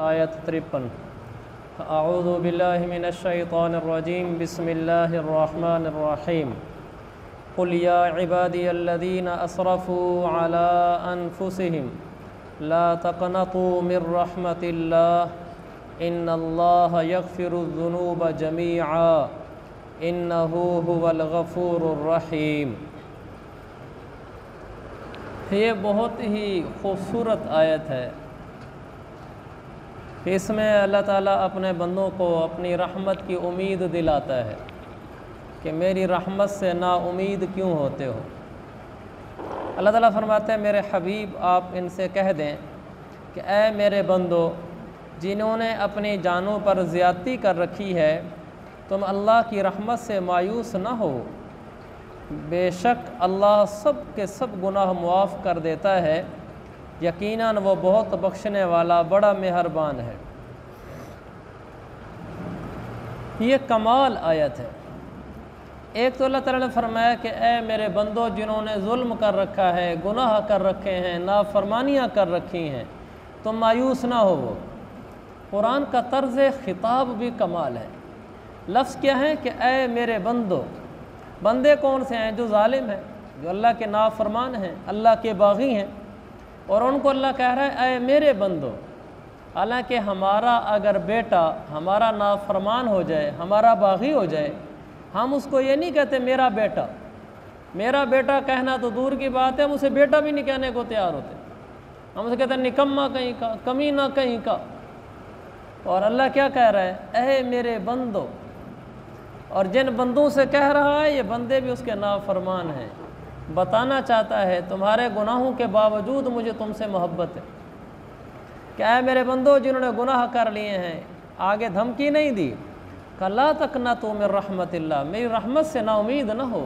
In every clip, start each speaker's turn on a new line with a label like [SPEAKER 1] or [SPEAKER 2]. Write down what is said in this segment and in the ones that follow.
[SPEAKER 1] آیت 53۔ اعوذ باللہ من الشیطان الرجیم، بسم اللہ الرحمن الرحیم۔ قل یا عبادی الذین اسرفوا علی انفسہم لا تقنطوا من رحمت اللہ ان اللہ یغفر الذنوب جمیعا انہ هو الغفور الرحیم۔ یہ بہت ہی خوبصورت آیت ہے۔ اس میں اللہ تعالیٰ اپنے بندوں کو اپنی رحمت کی امید دلاتا ہے کہ میری رحمت سے نا امید کیوں ہوتے ہو۔ اللہ تعالیٰ فرماتے ہیں میرے حبیب آپ ان سے کہہ دیں کہ اے میرے بندو جنہوں نے اپنی جانوں پر زیادتی کر رکھی ہے، تم اللہ کی رحمت سے مایوس نہ ہو، بے شک اللہ سب کے سب گناہ معاف کر دیتا ہے، یقیناً وہ بہت بخشنے والا بڑا مہربان ہے۔ یہ کمال آیت ہے۔ ایک تو اللہ تعالیٰ نے فرمایا کہ اے میرے بندو جنہوں نے ظلم کر رکھا ہے، گناہ کر رکھے ہیں، نافرمانیاں کر رکھی ہیں، تم مایوس نہ ہو۔ وہ قرآن کا طرز خطاب بھی کمال ہے۔ لفظ کیا ہے کہ اے میرے بندو۔ بندے کون سے ہیں؟ جو ظالم ہیں، جو اللہ کے نافرمان ہیں، اللہ کے باغی ہیں، اور ان کو اللہ کہہ رہا ہے اے میرے بندو۔ حالانکہ ہمارا اگر بیٹا ہمارا نافرمان ہو جائے، ہمارا باغی ہو جائے، ہم اس کو یہ نہیں کہتے میرا بیٹا۔ میرا بیٹا کہنا تو دور کی بات ہے، ہم اسے بیٹا بھی نہیں کہنے کو تیار ہوتے، ہم اسے کہتے ہیں نکما کہیں کا، کمینہ کہیں کا۔ اور اللہ کیا کہہ رہا ہے؟ اے میرے بندو۔ اور جن بندوں سے کہہ رہا ہے یہ بندے بھی اس کے نافرمان ہیں۔ بتانا چاہتا ہے تمہارے گناہوں کے باوجود مجھے تم سے محبت ہے کہ اے میرے بندو جنہوں نے گناہ کر لیے ہیں، آگے دھمکی نہیں دی کہ لا تقنطوا من رحمت اللہ، میری رحمت سے نا امید نہ ہو۔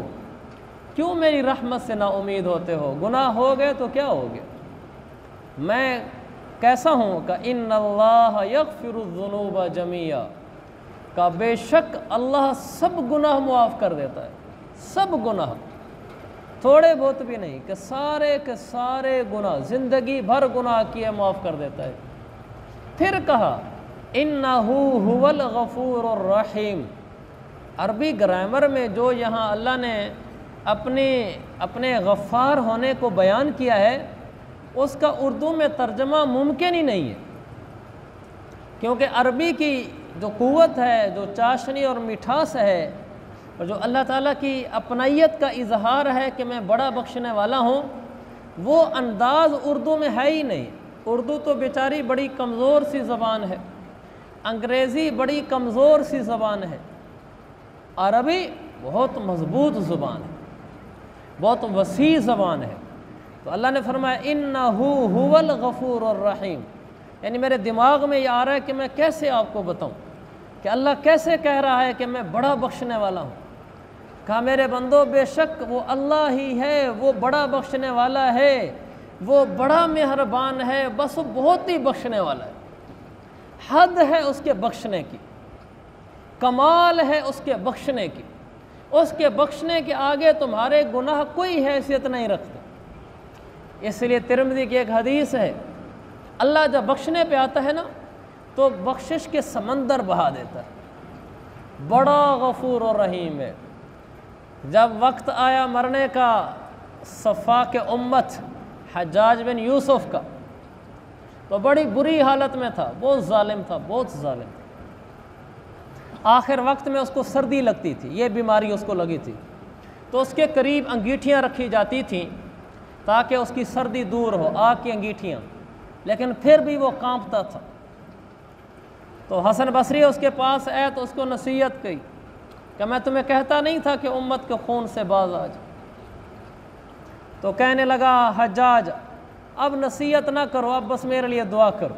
[SPEAKER 1] کیوں میری رحمت سے نا امید ہوتے ہو؟ گناہ ہو گئے تو کیا ہو گیا؟ میں کیسا ہوں کہ ان اللہ یغفر الذنوب جمیعا، کہ بے شک اللہ سب گناہ معاف کر دیتا ہے، سب گناہ، تھوڑے بہت بھی نہیں، کہ سارے کے سارے گناہ، زندگی بھر گناہ کیے معاف کر دیتا ہے۔ پھر کہا انہ هو الغفور الرحیم۔ عربی گرامر میں جو یہاں اللہ نے اپنے غفار ہونے کو بیان کیا ہے، اس کا اردو میں ترجمہ ممکن ہی نہیں ہے، کیونکہ عربی کی جو قوت ہے، جو چاشنی اور مٹھاس ہے، اور جو اللہ تعالیٰ کی اپنائیت کا اظہار ہے کہ میں بڑا بخشنے والا ہوں، وہ انداز اردو میں ہے ہی نہیں۔ اردو تو بیچاری بڑی کمزور سی زبان ہے، انگریزی بڑی کمزور سی زبان ہے، عربی بہت مضبوط زبان ہے، بہت وسیع زبان ہے۔ تو اللہ نے فرمایا انہ هو الغفور الرحیم، یعنی میرے دماغ میں یہ آ رہا ہے کہ میں کیسے آپ کو بتاؤں کہ اللہ کیسے کہہ رہا ہے کہ میں بڑا بخشنے والا ہوں۔ کہا میرے بندو بے شک وہ اللہ ہی ہے، وہ بڑا بخشنے والا ہے، وہ بڑا مہربان ہے، بس وہ بہت ہی بخشنے والا ہے۔ حد ہے اس کے بخشنے کی، کمال ہے اس کے بخشنے کی، اس کے بخشنے کے آگے تمہارے گناہ کوئی حیثیت نہیں رکھتے۔ اس لیے ترمذی کی ایک حدیث ہے، اللہ جب بخشنے پہ آتا ہے نا تو بخشش کے سمندر بہا دیتا ہے، بڑا غفور و رحیم ہے۔ جب وقت آیا مرنے کا صفاق امت حجاج بن یوسف کا، تو بڑی بری حالت میں تھا، بہت ظالم تھا، بہت ظالم تھا۔ آخر وقت میں اس کو سردی لگتی تھی، یہ بیماری اس کو لگی تھی، تو اس کے قریب انگیٹھیاں رکھی جاتی تھیں تاکہ اس کی سردی دور ہو، آگ کی انگیٹھیاں، لیکن پھر بھی وہ کانپتا تھا۔ تو حسن بصری اس کے پاس آئے تو اس کو نصیحت کی کہ میں تمہیں کہتا نہیں تھا کہ امت کے خون سے باز آ جا۔ تو کہنے لگا حجاج اب نصیحت نہ کرو، اب بس میرے لیے دعا کرو۔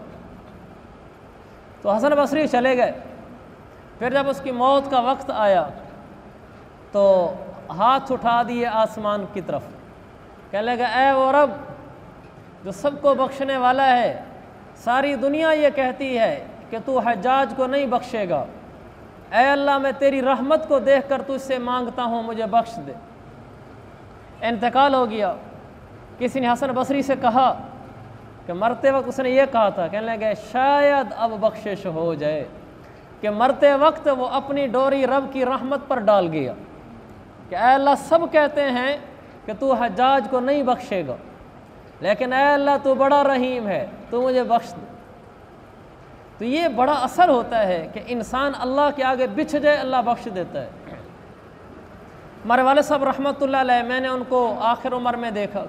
[SPEAKER 1] تو حسن بصری چلے گئے۔ پھر جب اس کی موت کا وقت آیا تو ہاتھ اٹھا دیے آسمان کی طرف، کہنے لگا اے وہ رب جو سب کو بخشنے والا ہے، ساری دنیا یہ کہتی ہے کہ تو حجاج کو نہیں بخشے گا، اے اللہ میں تیری رحمت کو دیکھ کر تجھ سے مانگتا ہوں مجھے بخش دے۔ انتقال ہو گیا۔ کسی نے حسن بصری سے کہا کہ مرتے وقت اس نے یہ کہا تھا، کہنے لگے شاید اب بخشش ہو جائے، کہ مرتے وقت وہ اپنی ڈوری رب کی رحمت پر ڈال گیا کہ اے اللہ سب کہتے ہیں کہ تو حجاج کو نہیں بخشے گا، لیکن اے اللہ تو بڑا رحیم ہے، تو مجھے بخش دے۔ تو یہ بڑا اثر ہوتا ہے کہ انسان اللہ کے آگے بچھ جائے، اللہ بخش دیتا ہے۔ ہمارے والد صاحب رحمۃ اللہ علیہ، میں نے ان کو آخر عمر میں دیکھا،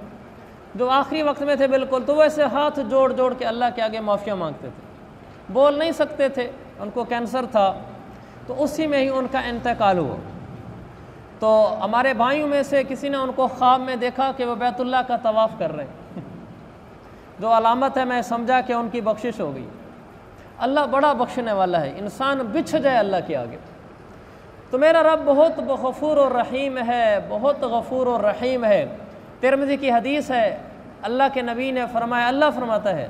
[SPEAKER 1] جو آخری وقت میں تھے بالکل، تو وہ ایسے ہاتھ جوڑ جوڑ کے اللہ کے آگے معافیاں مانگتے تھے، بول نہیں سکتے تھے، ان کو کینسر تھا، تو اسی میں ہی ان کا انتقال ہوا۔ تو ہمارے بھائیوں میں سے کسی نے ان کو خواب میں دیکھا کہ وہ بیت اللہ کا طواف کر رہے ہیں، جو علامت ہے، میں سمجھا کہ ان کی بخشش ہو گئی۔ اللہ بڑا بخشنے والا ہے، انسان بچھ جائے اللہ کے آگے۔ تو میرا رب بہت غفور و رحیم ہے، بہت غفور و رحیم ہے۔ ترمذی کی حدیث ہے، اللہ کے نبی نے فرمایا، اللہ فرماتا ہے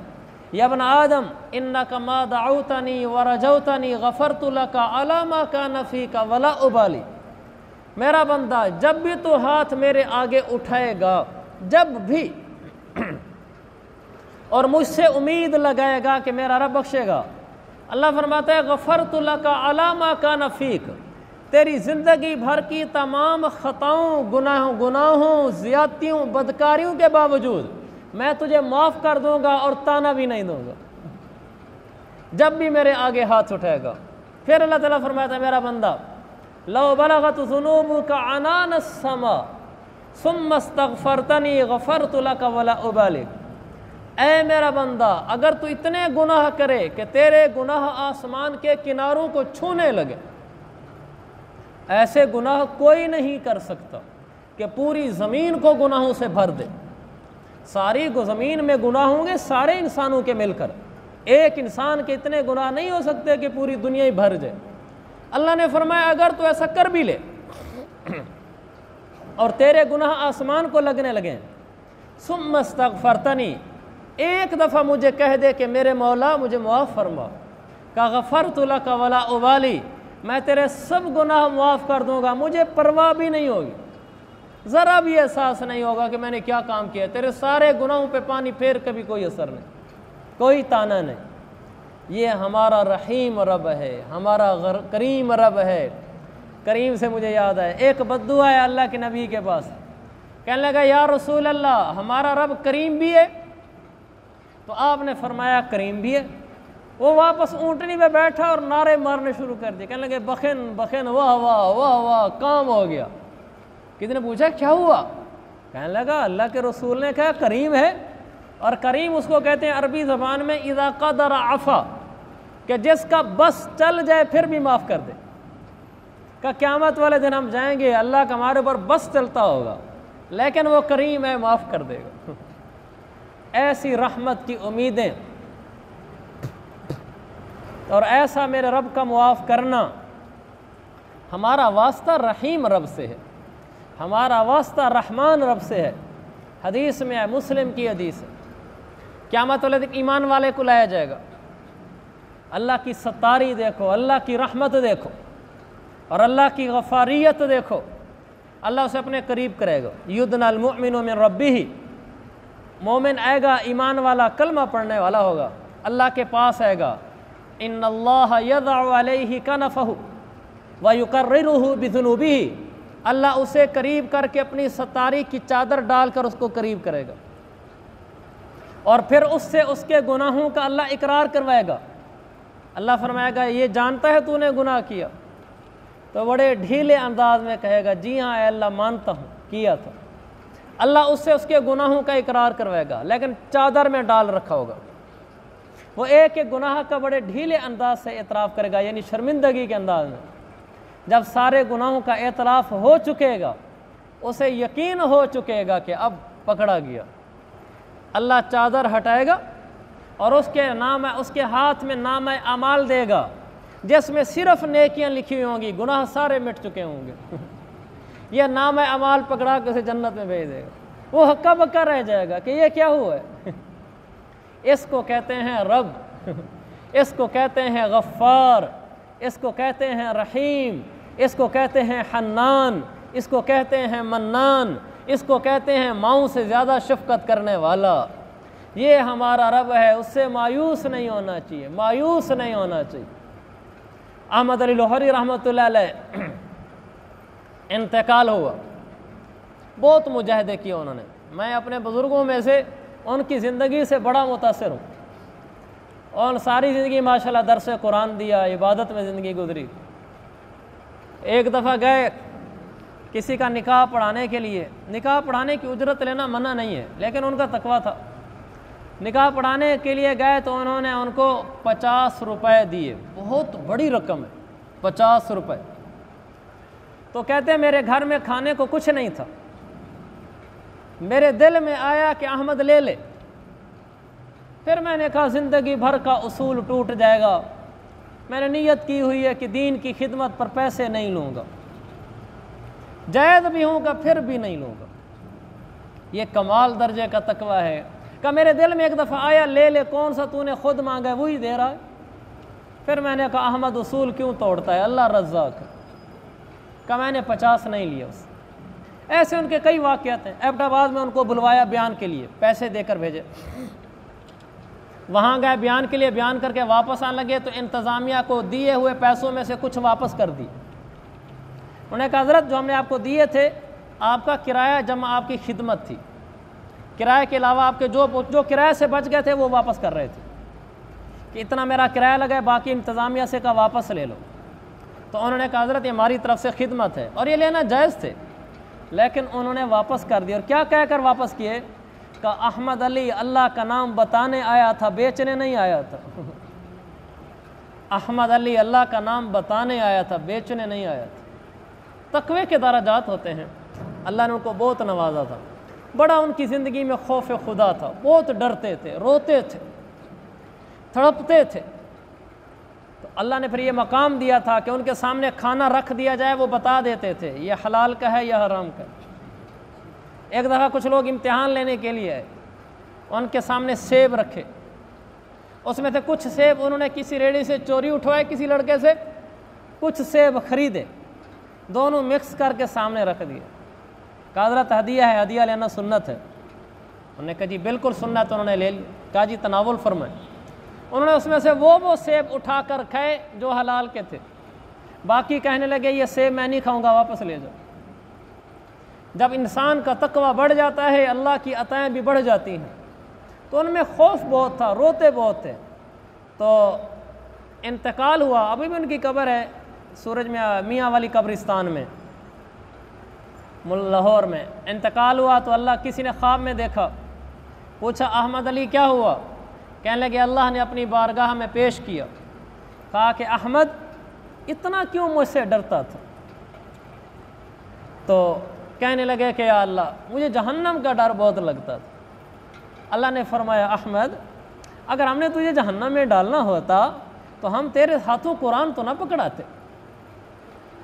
[SPEAKER 1] یا ابن آدم انک ما دعوتنی ورجوتنی غفرت لک علی ما کان فیک ولا ابالی۔ میرا بندہ جب بھی تو ہاتھ میرے آگے اٹھائے گا، جب بھی، اور مجھ سے امید لگائے گا کہ میرا رب بخشے گا، اللہ فرماتا ہے غفرت لک علی ما کان فیک، تیری زندگی بھر کی تمام خطاؤں، گناہوں، زیادتیوں، بدکاریوں کے باوجود میں تجھے معاف کر دوں گا اور تانا بھی نہیں دوں گا، جب بھی میرے آگے ہاتھ اٹھائے گا۔ پھر اللہ تعالیٰ فرماتا ہے میرا بندہ لو بلغت ذنوبک عنان السماء ثم استغفرتنی غفرت لک ولا ابالی۔ اے میرا بندہ اگر تو اتنے گناہ کرے کہ تیرے گناہ آسمان کے کناروں کو چھونے لگے، ایسے گناہ کوئی نہیں کر سکتا کہ پوری زمین کو گناہوں سے بھر دے۔ ساری زمین میں گناہ ہوں گے سارے انسانوں کے مل کر، ایک انسان کے اتنے گناہ نہیں ہو سکتے کہ پوری دنیا ہی بھر جائے۔ اللہ نے فرمایا اگر تو ایسا کر بھی لے اور تیرے گناہ آسمان کو لگنے لگیں، ثم استغفرتنی، ایک دفعہ مجھے کہہ دے کہ میرے مولا مجھے معاف فرما، کہ غفرت لک ولا ابالی، میں تیرے سب گناہ معاف کر دوں گا، مجھے پرواہ بھی نہیں ہوگی، ذرا بھی احساس نہیں ہوگا کہ میں نے کیا کام کیا، تیرے سارے گناہوں پہ پانی پھیر کے بھی کوئی اثر نہیں، کوئی تانا نہیں۔ یہ ہمارا رحیم رب ہے، ہمارا کریم رب ہے۔ کریم سے مجھے یاد ہے، ایک بددعا ہے اللہ کے نبی کے پاس، کہنے لگا یا رسول اللہ ہمارا رب کریم بھی ہے؟ تو آپ نے فرمایا کریم بھی ہے۔ وہ واپس اونٹنی پہ بیٹھا اور نعرے مارنے شروع کر دیے، کہنے لگے بخن بخن، واہ واہ واہ واہ، کام ہو گیا۔ کسی نے پوچھا کیا ہوا؟ کہنے لگا اللہ کے رسول نے کہا کریم ہے، اور کریم اس کو کہتے ہیں عربی زبان میں اذا قدر عفا، کہ جس کا بس چل جائے پھر بھی معاف کر دے۔ کہ قیامت والے دن ہم جائیں گے، اللہ کا ہمارے اوپر بس چلتا ہوگا، لیکن وہ کریم ہے، معاف کر دے گا۔ ایسی رحمت کی امیدیں اور ایسا میرے رب کا معاف کرنا، ہمارا واسطہ رحیم رب سے ہے، ہمارا واسطہ رحمان رب سے ہے۔ حدیث میں ہے، مسلم کی حدیث ہے، قیامت والے دن ایمان والے کو لایا جائے گا، اللہ کی ستاری دیکھو، اللہ کی رحمت دیکھو اور اللہ کی غفاریت دیکھو، اللہ اسے اپنے قریب کرے گا۔ یدنی المؤمن من ربہ، مومن آئے گا، ایمان والا، کلمہ پڑھنے والا ہوگا، اللہ کے پاس آئے گا، ان اللہ یضع علیہ کنفہ ویقررہ بذنوبہ، اللہ اسے قریب کر کے اپنی ستاری کی چادر ڈال کر اس کو قریب کرے گا، اور پھر اس سے اس کے گناہوں کا اللہ اقرار کروائے گا۔ اللہ فرمائے گا یہ جانتا ہے تو نے گناہ کیا؟ تو بڑے ڈھیلے انداز میں کہے گا جی ہاں اے اللہ مانتا ہوں کیا تھا۔ اللہ اس سے اس کے گناہوں کا اقرار کروائے گا، لیکن چادر میں ڈال رکھا ہوگا۔ وہ ایک ایک گناہ کا بڑے ڈھیلے انداز سے اعتراف کرے گا، یعنی شرمندگی کے انداز میں۔ جب سارے گناہوں کا اعتراف ہو چکے گا، اسے یقین ہو چکے گا کہ اب پکڑا گیا، اللہ چادر ہٹائے گا اور اس کے ہاتھ میں نامہ اعمال دے گا، جس میں صرف نیکیاں لکھی ہوئی ہوں گی، گناہ سارے مٹ چکے ہوں گے۔ یہ نامہ اعمال پکڑا کے اسے جنت میں بھیج دے گا۔ وہ ہکا بکا رہ جائے گا کہ یہ کیا ہوا ہے۔ اس کو کہتے ہیں رب، اس کو کہتے ہیں غفار، اس کو کہتے ہیں رحیم، اس کو کہتے ہیں حنان، اس کو کہتے ہیں منان، اس کو کہتے ہیں ماؤں سے زیادہ شفقت کرنے والا۔ یہ ہمارا رب ہے، اس سے مایوس نہیں ہونا چاہیے، مایوس نہیں ہونا چاہیے۔ احمد علی لاہوری رحمۃ اللہ علیہ انتقال ہوا، بہت مجاہدے کیے انہوں نے، میں اپنے بزرگوں میں سے ان کی زندگی سے بڑا متاثر ہوں، اور ساری زندگی ماشاءاللہ درس قرآن دیا، عبادت میں زندگی گزری۔ ایک دفعہ گئے کسی کا نکاح پڑھانے کے لیے، نکاح پڑھانے کی اجرت لینا منع نہیں ہے، لیکن ان کا تقویٰ تھا، نکاح پڑھانے کے لیے گئے تو انہوں نے ان کو 50 روپے دیے، بہت بڑی رقم ہے 50 روپے۔ تو کہتے ہیں میرے گھر میں کھانے کو کچھ نہیں تھا، میرے دل میں آیا کہ احمد لے لے، پھر میں نے کہا زندگی بھر کا اصول ٹوٹ جائے گا، میں نے نیت کی ہوئی ہے کہ دین کی خدمت پر پیسے نہیں لوں گا، جائز بھی ہوں گا پھر بھی نہیں لوں گا۔ یہ کمال درجے کا تقویٰ ہے کہ میرے دل میں ایک دفعہ آیا لے لے، کون سا تو نے خود مانگا ہے وہی دے رہا ہے۔ پھر میں نے کہا احمد اصول کیوں توڑتا ہے، اللہ رزاق ہے، کہ میں نے 50 نہیں لیا اس۔ ایسے ان کے کئی واقعات ہیں۔ ایبٹ آباد میں ان کو بلوایا بیان کے لیے، پیسے دے کر بھیجے، وہاں گئے بیان کے لیے، بیان کر کے واپس آنے لگے تو انتظامیہ کو دیے ہوئے پیسوں میں سے کچھ واپس کر دی۔ انہوں نے کہا حضرت جو ہم نے آپ کو دیے تھے آپ کا کرایہ جمع آپ کی خدمت تھی، کرایہ کے علاوہ آپ کے جو کرایہ سے بچ گئے تھے وہ واپس کر رہے تھے، کہ اتنا میرا کرایہ لگا ہے باقی انتظامیہ سے کا واپس لے لو۔ تو انہوں نے کہا حضرت یہ ہماری طرف سے خدمت ہے، اور یہ لینا جائز تھے، لیکن انہوں نے واپس کر دیا۔ اور کیا کہہ کر واپس کیے کہ احمد علی اللہ کا نام بتانے آیا تھا، بیچنے نہیں آیا تھا۔ احمد علی اللہ کا نام بتانے آیا تھا، بیچنے نہیں آیا تھا۔ تقوی کے درجات ہوتے ہیں، اللہ نے ان کو بہت نوازا تھا، بڑا ان کی زندگی میں خوف خدا تھا، بہت ڈرتے تھے، روتے تھے، تڑپتے تھے۔ تو اللہ نے پھر یہ مقام دیا تھا کہ ان کے سامنے کھانا رکھ دیا جائے وہ بتا دیتے تھے یہ حلال کا ہے یا حرام کا ہے۔ ایک دفعہ کچھ لوگ امتحان لینے کے لیے آئے، ان کے سامنے سیب رکھے، اس میں سے کچھ سیب انہوں نے کسی ریڑھی سے چوری اٹھوائے، کسی لڑکے سے کچھ سیب خریدے، دونوں مکس کر کے سامنے رکھ دیے۔ کہا حضرت ہدیہ ہے، ہدیہ لینا سنت ہے۔ انہوں نے کہا جی بالکل سنت، انہوں نے لے لی۔ کہا جی تناول فرمائیں۔ انہوں نے اس میں سے وہ سیب اٹھا کر کھائے جو حلال کے تھے، باقی کہنے لگے یہ سیب میں نہیں کھاؤں گا، واپس لے جاؤ۔ جب انسان کا تقویٰ بڑھ جاتا ہے اللہ کی عطائیں بھی بڑھ جاتی ہیں۔ تو ان میں خوف بہت تھا، روتے بہت تھے۔ تو انتقال ہوا، ابھی بھی ان کی قبر ہے سورج میاں والی قبرستان میں لاہور میں۔ انتقال ہوا تو اللہ کسی نے خواب میں دیکھا، پوچھا احمد علی کیا ہوا؟ کہنے لگے اللہ نے اپنی بارگاہ میں پیش کیا، کہا کہ احمد اتنا کیوں مجھ سے ڈرتا تھا؟ تو کہنے لگے کہ یا اللہ مجھے جہنم کا ڈر بہت لگتا تھا۔ اللہ نے فرمایا احمد اگر ہم نے تجھے جہنم میں ڈالنا ہوتا تو ہم تیرے ہاتھوں قرآن تو نہ پکڑاتے،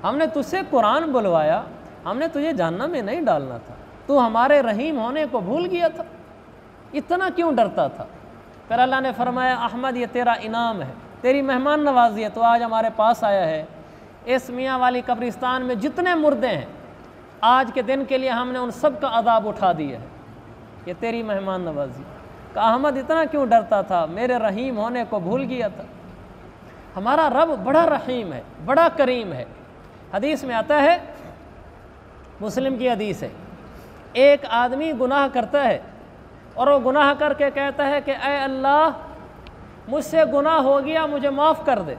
[SPEAKER 1] ہم نے تجھ سے قرآن بلوایا، ہم نے تجھے جہنم میں نہیں ڈالنا تھا، تو ہمارے رحیم ہونے کو بھول گیا تھا، اتنا کیوں ڈرتا تھا؟ پھر اللہ نے فرمایا احمد یہ تیرا انعام ہے، تیری مہمان نوازی ہے، تو آج ہمارے پاس آیا ہے۔ اس میاں والی قبرستان میں جتنے مردے ہیں آج کے دن کے لیے ہم نے ان سب کا عذاب اٹھا دیا ہے، یہ تیری مہمان نوازی۔ کہ احمد اتنا کیوں ڈرتا تھا؟ میرے رحیم ہونے کو بھول گیا تھا۔ ہمارا رب بڑا رحیم ہے، بڑا کریم ہے۔ حدیث میں آتا ہے، مسلم کی حدیث ہے، ایک آدمی گناہ کرتا ہے اور وہ گناہ کر کے کہتا ہے کہ اے اللہ مجھ سے گناہ ہو گیا، مجھے معاف کر دے،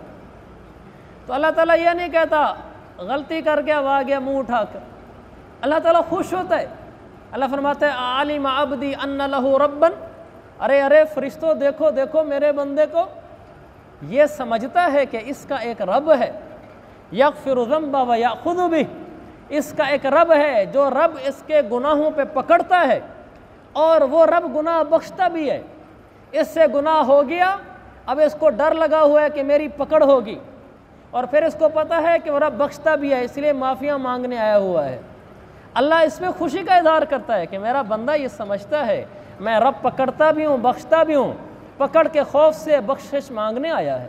[SPEAKER 1] تو اللہ تعالیٰ یہ نہیں کہتا غلطی کر کے اب آ گیا منہ اٹھا کر، اللہ تعالیٰ خوش ہوتا ہے۔ اللہ فرماتا ہے عالم عبدی ان لہ ربن، ارے فرشتوں دیکھو دیکھو میرے بندے کو، یہ سمجھتا ہے کہ اس کا ایک رب ہے، یغفر الذنب ویأخذ بہ، اس کا ایک رب ہے جو رب اس کے گناہوں پہ پکڑتا ہے اور وہ رب گناہ بخشتا بھی ہے۔ اس سے گناہ ہو گیا، اب اس کو ڈر لگا ہوا ہے کہ میری پکڑ ہوگی، اور پھر اس کو پتہ ہے کہ وہ رب بخشتا بھی ہے، اس لیے معافیاں مانگنے آیا ہوا ہے۔ اللہ اس میں خوشی کا اظہار کرتا ہے کہ میرا بندہ یہ سمجھتا ہے میں رب پکڑتا بھی ہوں بخشتا بھی ہوں، پکڑ کے خوف سے بخشش مانگنے آیا ہے۔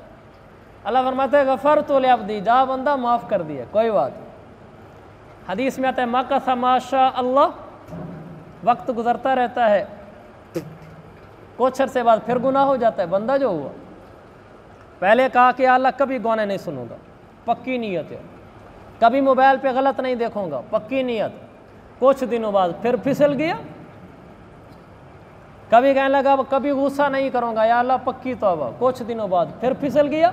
[SPEAKER 1] اللہ فرماتا ہے غفرت لعبدی، جا بندہ معاف کر دیا، کوئی بات نہیں۔ حدیث میں آتا ہے مکث ما شاء اللہ، وقت گزرتا رہتا ہے، کچھ عرصے بعد پھر گناہ ہو جاتا ہے. بندہ جو ہوا پہلے کہا کہ یا اللہ کبھی گانے نہیں سنوں گا، پکی نیت ہے. کبھی موبائل پہ غلط نہیں دیکھوں گا، پکی نیت. کچھ دنوں بعد پھر پھسل گیا. کبھی کہنے لگا کبھی غصہ نہیں کروں گا، یا اللہ پکی توبہ. کچھ دنوں بعد پھر پھسل گیا.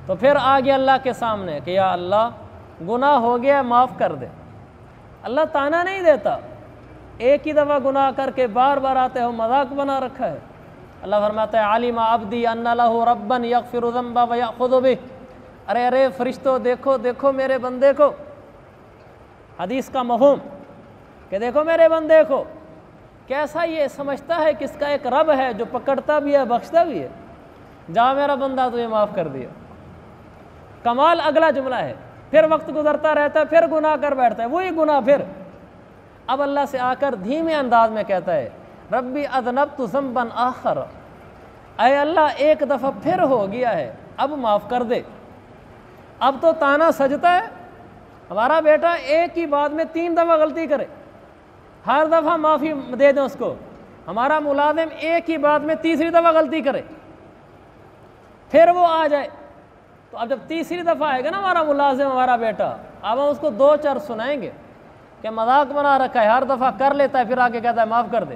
[SPEAKER 1] تو پھر آ گیا اللہ کے سامنے کہ یا اللہ گناہ ہو گیا، معاف کر دے. اللہ تانا نہیں دیتا. ایک ہی دفعہ گناہ کر کے بار بار آتے ہو، مذاق بنا رکھا ہے. اللہ فرماتا ہے علیم عبدی ان لہ ربا یغفر الذنب ویأخذ بہ. ارے فرشتوں دیکھو دیکھو میرے بندے کو. حدیث کا مفہوم کہ دیکھو میرے بندے کو کیسا یہ سمجھتا ہے کہ اس کا ایک رب ہے جو پکڑتا بھی ہے بخشتا بھی ہے. جا میرا بندہ تجھے معاف کر دیا. کمال اگلا جملہ ہے. پھر وقت گزرتا رہتا ہے، پھر گناہ کر بیٹھتا ہے، وہی گناہ پھر. اب اللہ سے آ کر دھیمے انداز میں کہتا ہے ربی اذنبت ذنبا آخر. اے اللہ ایک دفعہ پھر ہو گیا ہے، اب معاف کر دے. اب تو تانا سجتا ہے. ہمارا بیٹا ایک ہی بات میں 3 دفعہ غلطی کرے، ہر دفعہ معافی دے دیں اس کو. ہمارا ملازم ایک ہی بات میں تیسری دفعہ غلطی کرے، پھر وہ آ جائے. تو اب جب تیسری دفعہ آئے گا نا ہمارا ملازم ہمارا بیٹا، اب ہم اس کو 2-4 سنائیں گے کہ مذاق بنا رکھا ہے، ہر دفعہ کر لیتا ہے، پھر آگے کہتا ہے معاف کر دے.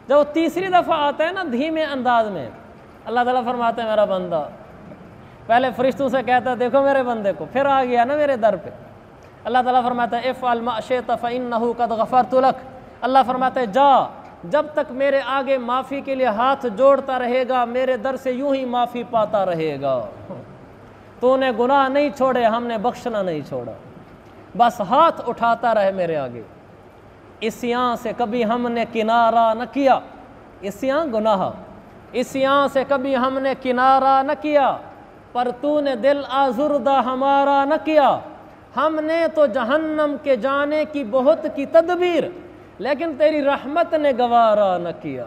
[SPEAKER 1] جب وہ تیسری دفعہ آتا ہے نا دھیمے انداز میں، اللہ تعالیٰ فرماتے ہیں میرا بندہ. پہلے فرشتوں سے کہتا ہے دیکھو میرے بندے کو، پھر آ گیا نا میرے در پہ. اللہ تعالیٰ فرماتا ہے افعل ما شئت فإنہ قد غفرت لک. اللہ فرماتا ہے جا، جب تک میرے آگے معافی کے لیے ہاتھ جوڑتا رہے گا میرے در سے یوں ہی معافی پاتا رہے گا. تو نے گناہ نہیں چھوڑے، ہم نے بخشنا نہیں چھوڑا. بس ہاتھ اٹھاتا رہے میرے آگے. عصیاں سے کبھی ہم نے کنارہ نہ کیا. عصیاں گناہ، عصیاں سے کبھی ہم نے کنارہ نہ کیا، پر تو نے دل آزردہ ہمارا نہ کیا. ہم نے تو جہنم کے جانے کی بہت کی تدبیر، لیکن تیری رحمت نے گوارا نہ کیا.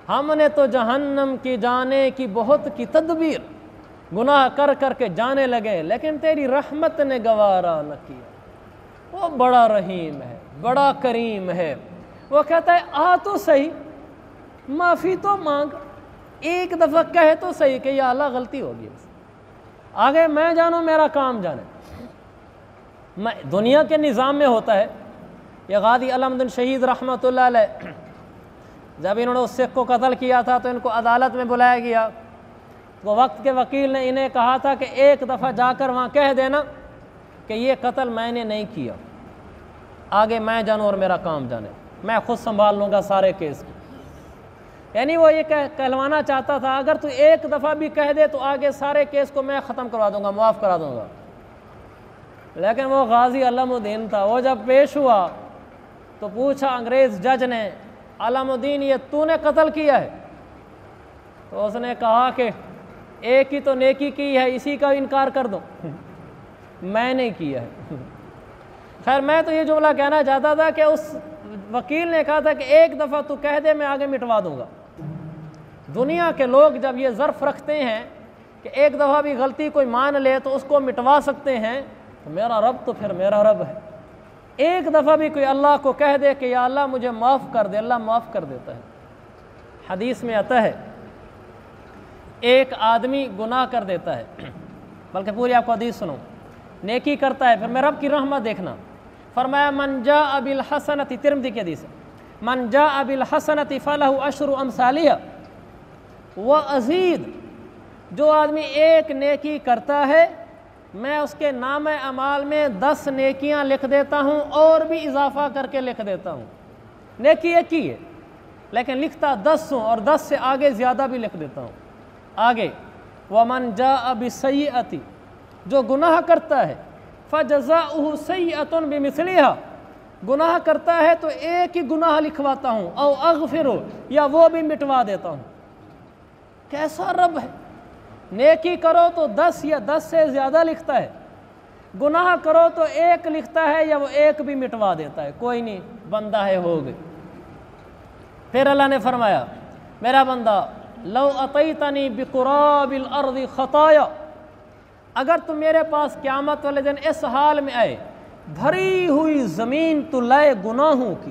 [SPEAKER 1] ہم نے تو جہنم کی جانے کی بہت کی تدبیر، گناہ کر کر کے جانے لگے لیکن تیری رحمت نے گوارا نہ کیا. وہ بڑا رحیم ہے، بڑا کریم ہے. وہ کہتا ہے آ تو صحیح، معافی تو مانگ، ایک دفعہ کہے تو صحیح کہ یا اللہ غلطی ہوگی، آگے میں جانوں میرا کام جانے. دنیا کے نظام میں ہوتا ہے. یہ غازی علم الدین شہید رحمۃ اللہ علیہ جب انہوں نے اس سکھ کو قتل کیا تھا تو ان کو عدالت میں بلایا گیا. تو وقت کے وکیل نے انہیں کہا تھا کہ ایک دفعہ جا کر وہاں کہہ دینا کہ یہ قتل میں نے نہیں کیا، آگے میں جانوں اور میرا کام جانے، میں خود سنبھال لوں گا سارے کیس کو. یعنی وہ یہ کہلوانا چاہتا تھا اگر تو ایک دفعہ بھی کہہ دے تو آگے سارے کیس کو میں ختم کروا دوں گا، معاف کرا دوں گا. لیکن وہ غازی علم الدین تھا. وہ جب پیش ہوا تو پوچھا انگریز جج نے علم الدین یہ تو نے قتل کیا ہے؟ تو اس نے کہا کہ ایک ہی تو نیکی کی ہے، اسی کا انکار کر دو. میں نے کیا ہے. خیر میں تو یہ جملہ کہنا چاہتا تھا کہ اس وکیل نے کہا تھا کہ ایک دفعہ تو کہہ دے میں آگے مٹوا دوں گا. دنیا کے لوگ جب یہ ظرف رکھتے ہیں کہ ایک دفعہ بھی غلطی کوئی مان لے تو اس کو مٹوا سکتے ہیں، تو میرا رب تو پھر میرا رب ہے. ایک دفعہ بھی کوئی اللہ کو کہہ دے کہ یا اللہ مجھے معاف کر دے، اللہ معاف کر دیتا ہے. حدیث میں آتا ہے ایک آدمی گناہ کر دیتا ہے، بلکہ پوری آپ کو حدیث سنو، نیکی کرتا ہے، پھر میں رب کی رحمت دیکھنا. فرمایا من جاء بالحسنۃ، ترمذی کی حدیث ہے، من جاء بالحسنۃ فلہ عشر امثالھا وازید. جو آدمی ایک نیکی کرتا ہے میں اس کے نام اعمال میں 10 نیکیاں لکھ دیتا ہوں اور بھی اضافہ کر کے لکھ دیتا ہوں. نیکی ایک ہی ہے لیکن لکھتا 10 ہوں اور 10 سے آگے زیادہ بھی لکھ دیتا ہوں. آگے ومن جاء بالسیئۃ، جو گناہ کرتا ہے فجزاؤہ سیئۃ بمثلھا، گناہ کرتا ہے تو ایک ہی گناہ لکھواتا ہوں، او اغفر، یا وہ بھی مٹوا دیتا ہوں. کیسا رب ہے! نیکی کرو تو 10 یا 10 سے زیادہ لکھتا ہے، گناہ کرو تو ایک لکھتا ہے یا وہ ایک بھی مٹوا دیتا ہے. کوئی نہیں، بندہ ہے، ہو گئی. پھر اللہ نے فرمایا میرا بندہ لو اتیتنی بقراب الارض خطایا، اگر تم میرے پاس قیامت والے دن اس حال میں آئے بھری ہوئی زمین تو لائے گناہوں کی،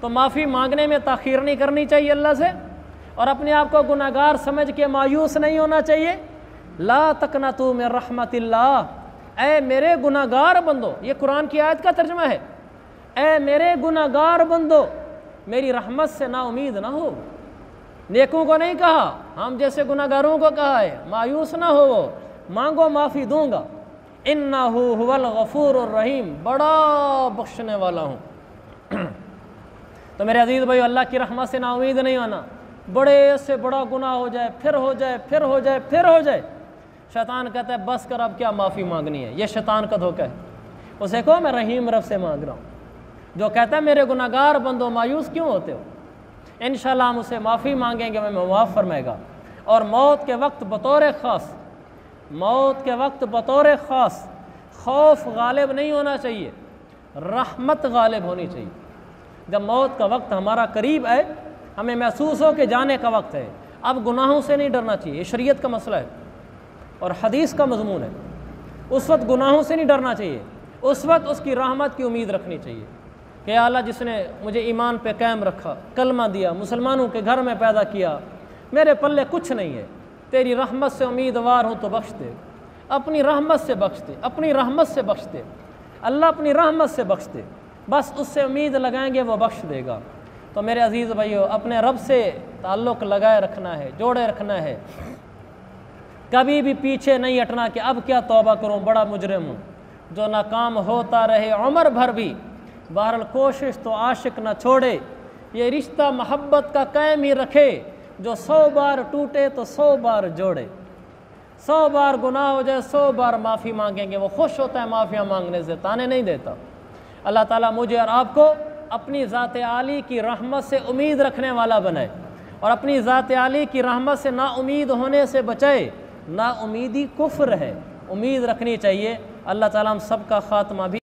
[SPEAKER 1] تو معافی مانگنے میں تاخیر نہیں کرنی چاہیے اللہ سے، اور اپنے آپ کو گناہگار سمجھ کے مایوس نہیں ہونا چاہیے۔ لا تقنطوا من رحمت اللہ، اے میرے گناہگار بندو، یہ قرآن کی آیت کا ترجمہ ہے، اے میرے گناہگار بندو میری رحمت سے نا امید نہ ہو۔ نیکوں کو نہیں کہا، ہم جیسے گناہگاروں کو کہا ہے، مایوس نہ ہو، مانگو معافی دوں گا۔ انہ هو الغفور الرحیم، بڑا بخشنے والا ہوں۔ تو میرے عزیز بھائیو، اللہ کی رحمت سے نا امید نہیں ہونا۔ بڑے سے بڑا گناہ ہو جائے، پھر ہو جائے، پھر ہو جائے، پھر ہو جائے، شیطان کہتا ہے بس کر، اب کیا معافی مانگنی ہے۔ یہ شیطان کا دھوکہ ہے۔ اسے کہو میں رحیم رب سے مانگ رہا ہوں، جو کہتا ہے میرے گناہگار بندو مایوس کیوں ہوتے ہو، انشاءاللہ ہم اسے معافی مانگیں گے، میں معاف فرمائے گا۔ اور موت کے وقت بطور خاص، موت کے وقت بطور خاص خوف غالب نہیں ہونا چاہیے، رحمت غالب ہونی چاہیے۔ جب موت کا وقت ہمارا قریب ہے، ہمیں محسوس ہو کہ جانے کا وقت ہے، اب گناہوں سے نہیں ڈرنا چاہیے، یہ شریعت کا مسئلہ ہے اور حدیث کا مضمون ہے۔ اس وقت گناہوں سے نہیں ڈرنا چاہیے، اس وقت اس کی رحمت کی امید رکھنی چاہیے کہ اللہ جس نے مجھے ایمان پہ قائم رکھا، کلمہ دیا، مسلمانوں کے گھر میں پیدا کیا، میرے پلے کچھ نہیں ہے، تیری رحمت سے امیدوار ہوں تو بخش دے، اپنی رحمت سے بخش دے، اپنی رحمت سے بخش دے، اللہ اپنی رحمت سے بخش دے، بس اس سے امید لگائیں گے وہ بخش دے گا۔ تو میرے عزیز بھائیو، اپنے رب سے تعلق لگائے رکھنا ہے، جوڑے رکھنا ہے، کبھی بھی پیچھے نہیں ہٹنا کہ اب کیا توبہ کروں، بڑا مجرم ہوں، جو ناکام ہوتا رہے عمر بھر بھی، بہرحال کوشش تو عاشق نہ چھوڑے، یہ رشتہ محبت کا قائم ہی رکھے، جو 100 بار ٹوٹے تو 100 بار جوڑے، 100 بار گناہ ہو جائے 100 بار معافی مانگیں گے، وہ خوش ہوتا ہے معافیاں مانگنے سے، تانے نہیں دیتا۔ اللہ تعالیٰ مجھے اور آپ کو اپنی ذات عالی کی رحمت سے امید رکھنے والا بنائے، اور اپنی ذات عالی کی رحمت سے نا امید ہونے سے بچائے۔ نا امیدی کفر ہے، امید رکھنی چاہیے۔ اللہ تعالیٰ ہم سب کا خاتمہ بھی